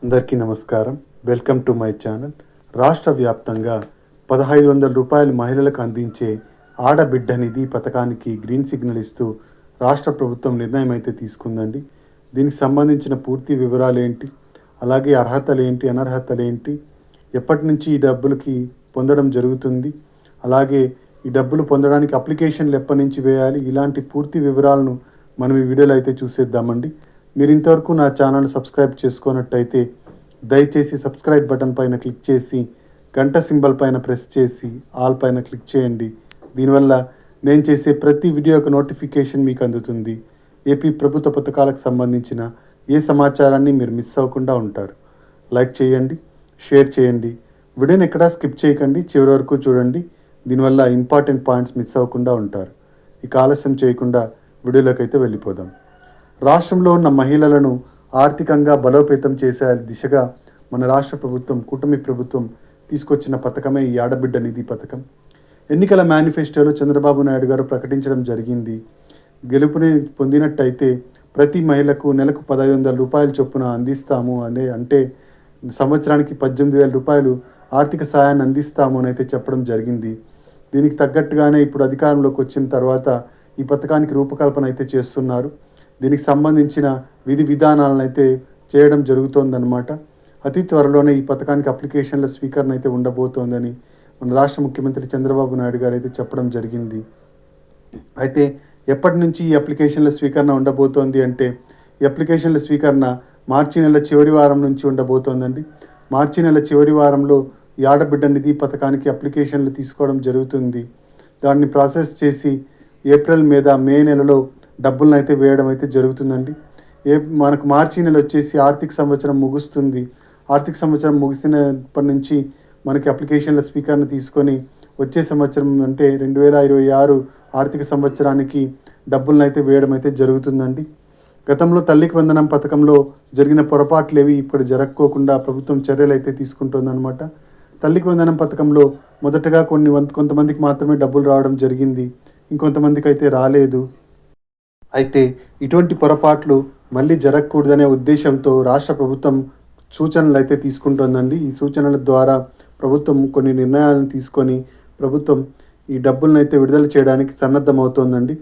అందరికీ నమస్కారం. Welcome to my channel. రాష్ట్ర వ్యాప్తంగా 1500 రూపాయలు మహిళలకు అందించే ఆడబిడ్డ నిధి పథకానికి గ్రీన్ సిగ్నల్ ఇస్తూ రాష్ట్ర ప్రభుత్వం నిర్ణయం అయితే తీసుకుందండి. దీనికి సంబంధించిన పూర్తి వివరాలు ఏంటి, అలాగే అర్హతలు ఏంటి, అనర్హతలు ఏంటి, ఎప్పటి నుంచి ఈ డబ్బులకి పొందడం జరుగుతుంది, అలాగే ఈ డబ్బులు పొందడానికి అప్లికేషన్లు ఎప్పటి నుంచి వేయాలి, ఇలాంటి పూర్తి వివరాలను మనం ఈ వీడియోలో అయితే చూసేద్దామండి. మీరు ఇంతవరకు నా ఛానల్ సబ్స్క్రైబ్ చేసుకున్నట్టయితే దయచేసి సబ్స్క్రైబ్ బటన్ పైన క్లిక్ చేసి గంట సింబల్ పైన ప్రెస్ చేసి ఆల్ పైన క్లిక్ చేయండి. దీనివల్ల నేను చేసే ప్రతి వీడియోకి నోటిఫికేషన్ మీకు అందుతుంది. ఏపీ ప్రభుత్వ పథకాలకు సంబంధించిన ఏ సమాచారాన్ని మీరు మిస్ అవ్వకుండా ఉంటారు. లైక్ చేయండి, షేర్ చేయండి, వీడియోని ఎక్కడా స్కిప్ చేయకండి, చివరి వరకు చూడండి. దీనివల్ల ఇంపార్టెంట్ పాయింట్స్ మిస్ అవ్వకుండా ఉంటారు. ఇక ఆలస్యం చేయకుండా వీడియోలోకి అయితే వెళ్ళిపోదాం. రాష్ట్రంలో ఉన్న మహిళలను ఆర్థికంగా బలోపేతం చేసే దిశగా మన రాష్ట్ర ప్రభుత్వం, కూటమి ప్రభుత్వం తీసుకొచ్చిన పథకమే ఈ ఆడబిడ్డ నిధి పథకం. ఎన్నికల మేనిఫెస్టోలో చంద్రబాబు నాయుడు గారు ప్రకటించడం జరిగింది. గెలుపుని పొందినట్టయితే ప్రతి మహిళకు నెలకు 1500 రూపాయల చొప్పున అందిస్తాము అంటే సంవత్సరానికి 18,000 రూపాయలు ఆర్థిక సాయాన్ని అందిస్తాము అని అయితే చెప్పడం జరిగింది. దీనికి తగ్గట్టుగానే ఇప్పుడు అధికారంలోకి వచ్చిన తర్వాత ఈ పథకానికి రూపకల్పన అయితే చేస్తున్నారు. దీనికి సంబంధించిన విధి విధానాలను అయితే చేయడం జరుగుతోందన్నమాట. అతి త్వరలోనే ఈ పథకానికి అప్లికేషన్ల స్వీకరణ అయితే ఉండబోతోందని మన రాష్ట్ర ముఖ్యమంత్రి చంద్రబాబు నాయుడు గారు అయితే చెప్పడం జరిగింది. అయితే ఎప్పటి నుంచి ఈ అప్లికేషన్ల స్వీకరణ ఉండబోతోంది అంటే, ఈ అప్లికేషన్ల స్వీకరణ మార్చి నెల చివరి వారం నుంచి ఉండబోతోందండి. మార్చి నెల చివరి వారంలో ఈ ఆడబిడ్డ నిధి పథకానికి అప్లికేషన్లు తీసుకోవడం జరుగుతుంది. దాన్ని ప్రాసెస్ చేసి ఏప్రిల్ మీద మే నెలలో డబ్బులను అయితే వేయడం అయితే జరుగుతుందండి. మనకు మార్చి నెల వచ్చేసి ఆర్థిక సంవత్సరం ముగుస్తుంది. ఆర్థిక సంవత్సరం ముగిసినప్పటి నుంచి మనకి అప్లికేషన్ల స్వీకరణ తీసుకొని వచ్చే సంవత్సరం అంటే 2026 ఆర్థిక సంవత్సరానికి డబ్బులను అయితే వేయడం అయితే జరుగుతుందండి. గతంలో తల్లికి వందనం పథకంలో జరిగిన పొరపాట్లేవి ఇప్పుడు జరగకోకుండా ప్రభుత్వం చర్యలు అయితే తీసుకుంటుందన్నమాట. తల్లికి వందనం పథకంలో మొదటగా కొంతమందికి మాత్రమే డబ్బులు రావడం జరిగింది, ఇంకొంతమందికి అయితే రాలేదు. అయితే ఇటువంటి పొరపాట్లు మళ్ళీ జరగకూడదనే ఉద్దేశంతో రాష్ట్ర ప్రభుత్వం సూచనలు అయితే తీసుకుంటుందండి. ఈ సూచనల ద్వారా ప్రభుత్వం కొన్ని నిర్ణయాలను తీసుకొని ప్రభుత్వం ఈ డబ్బులను అయితే విడుదల చేయడానికి సన్నద్ధమవుతోందండి.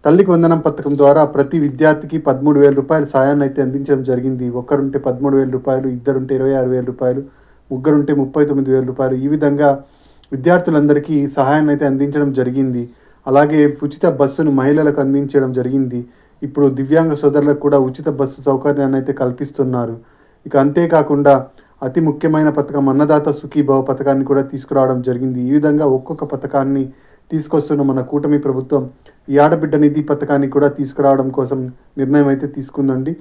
తల్లికి వందనం పథకం ద్వారా ప్రతి విద్యార్థికి 13,000 రూపాయల సాయాన్ని అయితే అందించడం జరిగింది. ఒకరుంటే 13,000 రూపాయలు, ఇద్దరుంటే 26,000 రూపాయలు, ముగ్గురుంటే 39,000 రూపాయలు, ఈ విధంగా విద్యార్థులందరికీ సహాయాన్ని అయితే అందించడం జరిగింది. అలాగే ఉచిత బస్సును మహిళలకు అందించడం జరిగింది. ఇప్పుడు దివ్యాంగ సోదరులకు కూడా ఉచిత బస్సు సౌకర్యాన్ని అయితే కల్పిస్తున్నారు. ఇక అంతేకాకుండా అతి ముఖ్యమైన పథకం అన్నదాత సుఖీభవ పథకాన్ని కూడా తీసుకురావడం జరిగింది. ఈ విధంగా ఒక్కొక్క పథకాన్ని తీసుకొస్తున్న మన కూటమి ప్రభుత్వం ఈ ఆడబిడ్డ నిధి పథకాన్ని కూడా తీసుకురావడం కోసం నిర్ణయం అయితే తీసుకుందండి.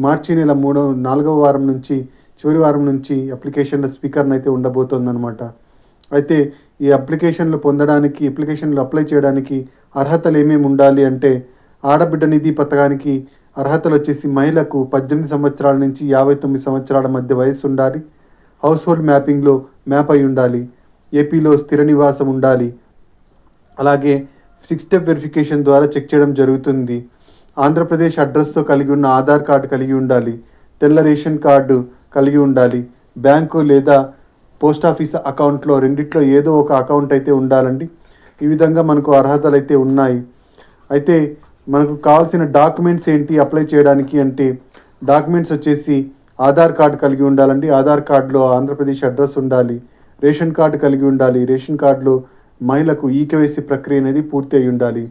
మార్చి నెల 4వ వారం నుంచి చివరి వారం నుంచి అప్లికేషన్ల స్వీకరణ అయితే ఉండబోతోందన్నమాట. అయితే ఈ అప్లికేషన్లు అప్లై చేయడానికి అర్హతలు ఏమేమి ఉండాలి అంటే, ఆడబిడ్డ నిధి పథకానికి అర్హతలు వచ్చేసి మహిళకు 18 సంవత్సరాల నుంచి 59 సంవత్సరాల మధ్య వయసు ఉండాలి, హౌస్ హోల్డ్ మ్యాపింగ్లో మ్యాప్ అయి ఉండాలి, ఏపీలో స్థిర నివాసం ఉండాలి, అలాగే 6 స్టెప్ వెరిఫికేషన్ ద్వారా చెక్ చేయడం జరుగుతుంది, ఆంధ్రప్రదేశ్ అడ్రస్తో కలిగి ఉన్న ఆధార్ కార్డు కలిగి ఉండాలి, తెల్ల రేషన్ కార్డు కలిగి ఉండాలి, బ్యాంకు లేదా పోస్ట్ ఆఫీస్ అకౌంట్లో రెండిట్లో ఏదో ఒక అకౌంట్ అయితే ఉండాలండి. ఈ విధంగా మనకు అర్హతలు అయితే ఉన్నాయి. అయితే మనకు కావాల్సిన డాక్యుమెంట్స్ ఏంటి అప్లై చేయడానికి అంటే, డాక్యుమెంట్స్ వచ్చేసి ఆధార్ కార్డు కలిగి ఉండాలండి. ఆధార్ కార్డులో ఆంధ్రప్రదేశ్ అడ్రస్ ఉండాలి, రేషన్ కార్డు కలిగి ఉండాలి, రేషన్ కార్డులో మహిళకు ఈకేవైసీ ప్రక్రియ అనేది పూర్తి అయి ఉండాలి.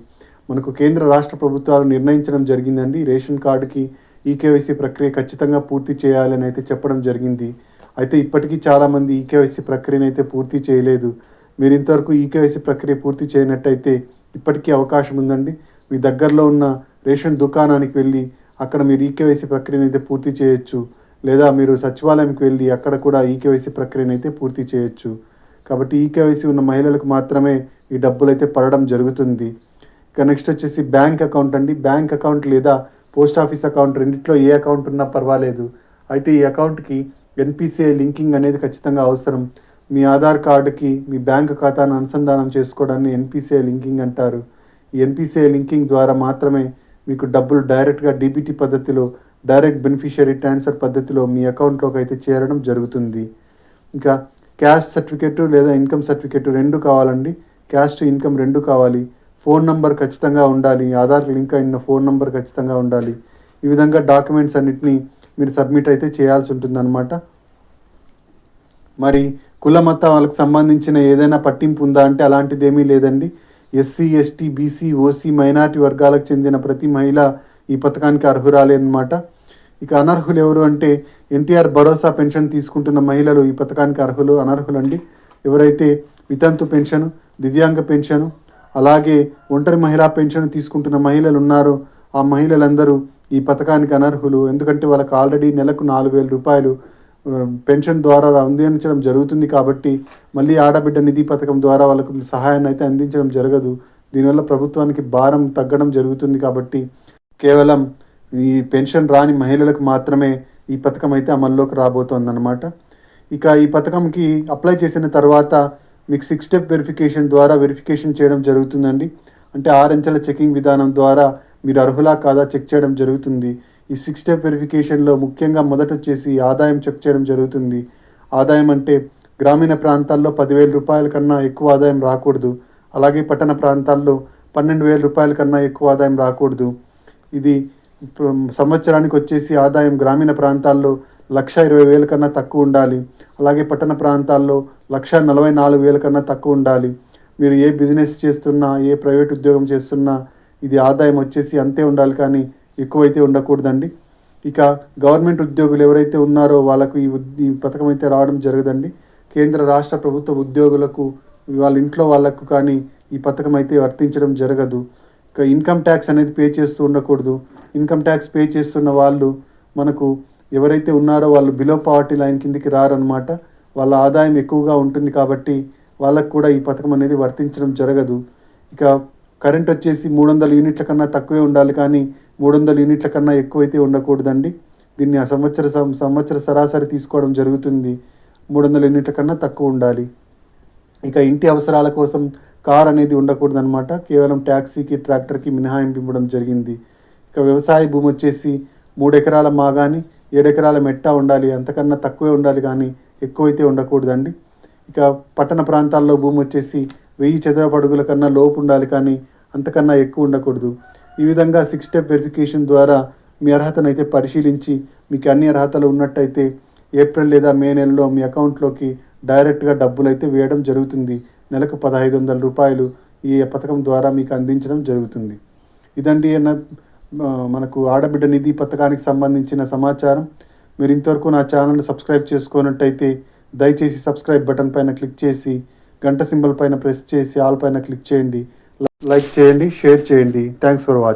మనకు కేంద్ర రాష్ట్ర ప్రభుత్వాలు నిర్ణయించడం జరిగిందండి, రేషన్ కార్డుకి ఈకేవైసీ ప్రక్రియ ఖచ్చితంగా పూర్తి చేయాలని అయితే చెప్పడం జరిగింది. అయితే ఇప్పటికీ చాలామంది ఈకేవైసీ ప్రక్రియను అయితే పూర్తి చేయలేదు. మీరు ఇంతవరకు ఈకేవైసీ ప్రక్రియ పూర్తి చేయనట్టయితే ఇప్పటికీ అవకాశం ఉందండి. మీ దగ్గరలో ఉన్న రేషన్ దుకాణానికి వెళ్ళి అక్కడ మీరు ఈకేవైసీ ప్రక్రియను అయితే పూర్తి చేయొచ్చు, లేదా మీరు సచివాలయంకి వెళ్ళి అక్కడ కూడా ఈకేవైసీ ప్రక్రియను అయితే పూర్తి చేయొచ్చు. కాబట్టి ఈకేవైసీ ఉన్న మహిళలకు మాత్రమే ఈ డబ్బులు అయితే పడడం జరుగుతుంది. ఇక నెక్స్ట్ వచ్చేసి బ్యాంక్ అకౌంట్ అండి. బ్యాంక్ అకౌంట్ లేదా పోస్ట్ ఆఫీస్ అకౌంట్ రెండిట్లో ఏ అకౌంట్ ఉన్నా పర్వాలేదు. అయితే ఈ అకౌంట్కి ఎన్పిసిఐ లింకింగ్ అనేది ఖచ్చితంగా అవసరం. మీ ఆధార్ కార్డుకి మీ బ్యాంక్ ఖాతాను అనుసంధానం చేసుకోవడాన్ని ఎన్పిసిఐ లింకింగ్ అంటారు. ఈ ఎన్పిసిఐ లింకింగ్ ద్వారా మాత్రమే మీకు డబ్బులు డైరెక్ట్గా డీబీటీ పద్ధతిలో డైరెక్ట్ బెనిఫిషియరీ ట్రాన్స్ఫర్ పద్ధతిలో మీ అకౌంట్లోకి అయితే చేరడం జరుగుతుంది. ఇంకా క్యాస్ట్ సర్టిఫికేట్ లేదా ఇన్కమ్ సర్టిఫికేట్ రెండు కావాలండి. క్యాస్ట్ ఇన్కమ్ రెండు కావాలి. ఫోన్ నంబర్ ఖచ్చితంగా ఉండాలి. ఆధార్ లింక్ అయిన ఫోన్ నంబర్ ఖచ్చితంగా ఉండాలి. ఈ విధంగా డాక్యుమెంట్స్ అన్నిటినీ మీరు సబ్మిట్ అయితే చేయాల్సి ఉంటుందన్నమాట. మరి కుల మతాలకు సంబంధించిన ఏదైనా పట్టింపు ఉందా అంటే అలాంటిది ఏమీ లేదండి. SC, ST, BC, OC, minority వర్గాలకు చెందిన ప్రతి మహిళ ఈ పథకానికి అర్హురాలే అన్నమాట. ఇక అనర్హులు ఎవరు అంటే ఎన్టీఆర్ భరోసా పెన్షన్ తీసుకుంటున్న మహిళలు ఈ పథకానికి అనర్హులండి. ఎవరైతే వితంతు పెన్షన్, దివ్యాంగ పెన్షన్, అలాగే ఒంటరి మహిళా పెన్షన్ తీసుకుంటున్న మహిళలు ఉన్నారో ఆ మహిళలందరూ ఈ పథకానికి అనర్హులు. ఎందుకంటే వాళ్ళకి ఆల్రెడీ నెలకు 4,000 రూపాయలు పెన్షన్ ద్వారా అందించడం జరుగుతుంది కాబట్టి మళ్ళీ ఆడబిడ్డ నిధి పథకం ద్వారా వాళ్ళకు సహాయాన్ని అయితే అందించడం జరగదు. దీనివల్ల ప్రభుత్వానికి భారం తగ్గడం జరుగుతుంది కాబట్టి కేవలం ఈ పెన్షన్ రాని మహిళలకు మాత్రమే ఈ పథకం అయితే అమల్లోకి రాబోతోందన్నమాట. ఇక ఈ పథకంకి అప్లై చేసిన తర్వాత మీకు 6 స్టెప్ వెరిఫికేషన్ ద్వారా వెరిఫికేషన్ చేయడం జరుగుతుందండి. అంటే 6 అంచెల చెకింగ్ విధానం ద్వారా మీరు అర్హులా కాదా చెక్ చేయడం జరుగుతుంది. ఈ 6 స్టెప్ వెరిఫికేషన్లో ముఖ్యంగా మొదట వచ్చేసి ఆదాయం చెక్ చేయడం జరుగుతుంది. ఆదాయం అంటే గ్రామీణ ప్రాంతాల్లో 10,000 రూపాయల కన్నా ఎక్కువ ఆదాయం రాకూడదు. అలాగే పట్టణ ప్రాంతాల్లో 12,000 రూపాయల కన్నా ఎక్కువ ఆదాయం రాకూడదు. ఇది సంవత్సరానికి వచ్చేసి ఆదాయం గ్రామీణ ప్రాంతాల్లో 1,20,000 కన్నా తక్కువ ఉండాలి. అలాగే పట్టణ ప్రాంతాల్లో 1,44,000 కన్నా తక్కువ ఉండాలి. మీరు ఏ బిజినెస్ చేస్తున్నా, ఏ ప్రైవేట్ ఉద్యోగం చేస్తున్నా ఇది ఆదాయం వచ్చేసి అంతే ఉండాలి, కానీ ఎక్కువైతే ఉండకూడదండి. ఇక గవర్నమెంట్ ఉద్యోగులు ఎవరైతే ఉన్నారో వాళ్ళకు ఈ పథకం అయితే రావడం జరగదండి. కేంద్ర రాష్ట్ర ప్రభుత్వ ఉద్యోగులకు వాళ్ళ ఇంట్లో వాళ్ళకు కానీ ఈ పథకం అయితే వర్తించడం జరగదు. ఇక ఇన్కమ్ ట్యాక్స్ అనేది పే చేస్తూ ఉండకూడదు. ఇన్కమ్ ట్యాక్స్ పే చేస్తున్న వాళ్ళు మనకు ఎవరైతే ఉన్నారో వాళ్ళు బిలో పావర్టీ లైన్ కిందికి రారనమాట. వాళ్ళ ఆదాయం ఎక్కువగా ఉంటుంది కాబట్టి వాళ్ళకు కూడా ఈ పథకం అనేది వర్తించడం జరగదు. ఇక కరెంట్ వచ్చేసి 300 యూనిట్ల కన్నా తక్కువే ఉండాలి, కానీ 300 యూనిట్ల కన్నా ఎక్కువైతే ఉండకూడదండి. దీన్ని ఆ సంవత్సర సరాసరి తీసుకోవడం జరుగుతుంది. 300 యూనిట్ల కన్నా తక్కువ ఉండాలి. ఇక ఇంటి అవసరాల కోసం కార్ అనేది ఉండకూడదన్నమాట. కేవలం ట్యాక్సీకి, ట్రాక్టర్కి మినహాయింపు ఇవ్వడం జరిగింది. ఇక వ్యవసాయ భూమి వచ్చేసి 3 ఎకరాల మాగాని 7 ఎకరాల మెట్ట ఉండాలి. అంతకన్నా తక్కువే ఉండాలి, కానీ ఎక్కువైతే ఉండకూడదండి. ఇక పట్టణ ప్రాంతాల్లో భూమి వచ్చేసి 1000 చదరపు అడుగుల కన్నా లోపు ఉండాలి, కానీ అంతకన్నా ఎక్కువ ఉండకూడదు. ఈ విధంగా 6 స్టెప్ వెరిఫికేషన్ ద్వారా మీ అర్హతను అయితే పరిశీలించి మీకు అన్ని అర్హతలు ఉన్నట్టయితే ఏప్రిల్ లేదా మే నెలలో మీ అకౌంట్లోకి డైరెక్ట్గా డబ్బులు అయితే వేయడం జరుగుతుంది. నెలకు 1,500 రూపాయలు ఈ పథకం ద్వారా మీకు అందించడం జరుగుతుంది. ఇదండి మనకు ఆడబిడ్డ నిధి పథకానికి సంబంధించిన సమాచారం. మీరు ఇంతవరకు నా ఛానల్ని సబ్స్క్రైబ్ చేసుకున్నట్టయితే దయచేసి సబ్స్క్రైబ్ బటన్ పైన క్లిక్ చేసి గంట సింబల్ పైన ప్రెస్ చేసి ఆల్ పైన క్లిక్ చేయండి. లైక్ చేయండి, షేర్ చేయండి. Thanks for watching.